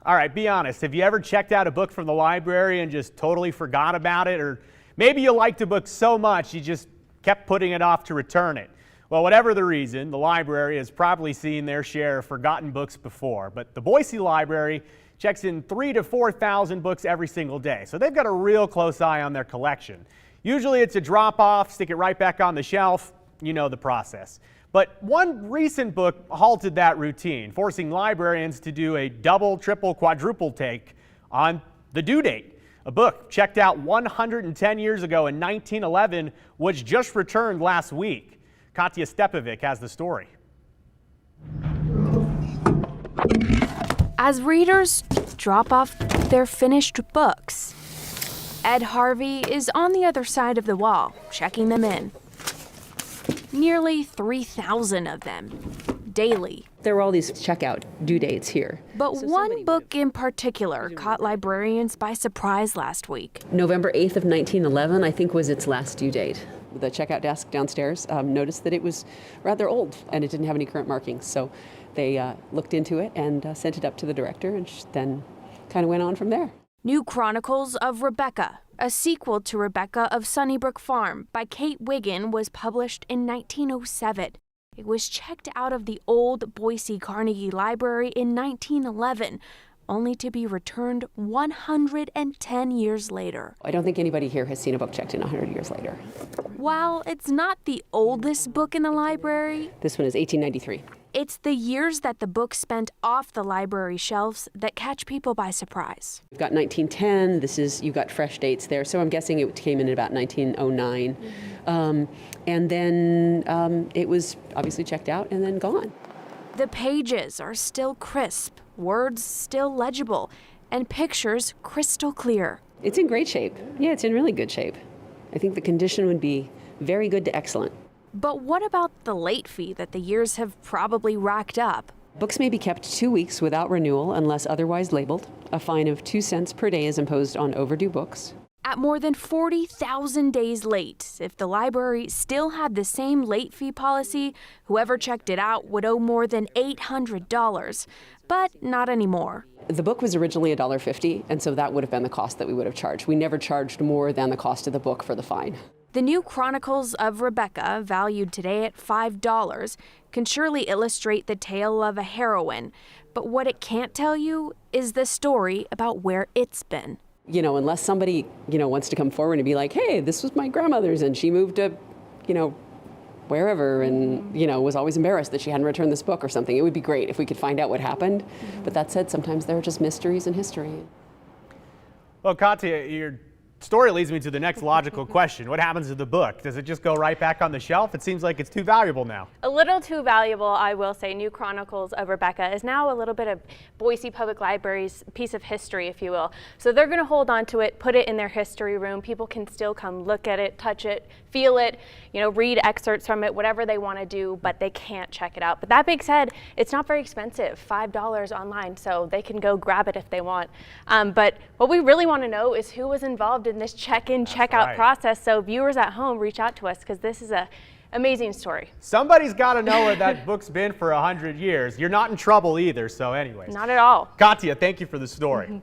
All right, be honest. Have you ever checked out a book from the library and just totally forgot about it? Or maybe you liked a book so much you just kept putting it off to return it. Well, whatever the reason, the library has probably seen their share of forgotten books before. But the Boise Library checks in 3,000 to 4,000 books every single day. So they've got a real close eye on their collection. Usually it's a drop off, stick it right back on the shelf. You know the process. But one recent book halted that routine, forcing librarians to do a double, triple, quadruple take on the due date. A book checked out 110 years ago in 1911 was just returned last week. Katya Stepovic has the story. As readers drop off their finished books, Ed Harvey is on the other side of the wall, checking them in. Nearly 3,000 of them, daily. There were all these checkout due dates here. But one book in particular caught librarians by surprise last week. November 8th of 1911, I think, was its last due date. The checkout desk downstairs noticed that it was rather old and it didn't have any current markings. So they looked into it and sent it up to the director, and then kind of went on from there. New Chronicles of Rebecca, a sequel to Rebecca of Sunnybrook Farm by Kate Wiggin, was published in 1907. It was checked out of the old Boise Carnegie Library in 1911, only to be returned 110 years later. I don't think anybody here has seen a book checked in 100 years later. While it's not the oldest book in the library, This one is 1893. it's the years that the book spent off the library shelves that catch people by surprise. You've got 1910, you've got fresh dates there, so I'm guessing it came in at about 1909. And then it was obviously checked out and then gone. The pages are still crisp, words still legible, and pictures crystal clear. It's in great shape. Yeah, it's in really good shape. I think the condition would be very good to excellent. But what about the late fee that the years have probably racked up? Books may be kept 2 weeks without renewal unless otherwise labeled. A fine of 2 cents per day is imposed on overdue books. At more than 40,000 days late, if the library still had the same late fee policy, whoever checked it out would owe more than $800. But not anymore. The book was originally $1.50, and so that would have been the cost that we would have charged. We never charged more than the cost of the book for the fine. The new Chronicles of Rebecca, valued today at $5, can surely illustrate the tale of a heroine. But what it can't tell you is the story about where it's been. You know, unless somebody, wants to come forward and be like, hey, this was my grandmother's and she moved to, wherever and, was always embarrassed that she hadn't returned this book or something. It would be great if we could find out what happened. But that said, sometimes there are just mysteries in history. Well, Katya, your story leads me to the next logical question. What happens to the book? Does it just go right back on the shelf? It seems like it's too valuable now. A little too valuable, I will say. New Chronicles of Rebecca is now a little bit of Boise Public Library's piece of history, if you will. So they're going to hold on to it, put it in their history room. People can still come look at it, touch it, feel it, read excerpts from it, whatever they want to do, but they can't check it out. But that being said, it's not very expensive, $5 online, so they can go grab it if they want. But what we really want to know is who was involved in this check-in, check-out process. So viewers at home, reach out to us because this is an amazing story. Somebody's got to know where that book's been for 100 years. You're not in trouble either, so anyways. Not at all. Katya, thank you for the story.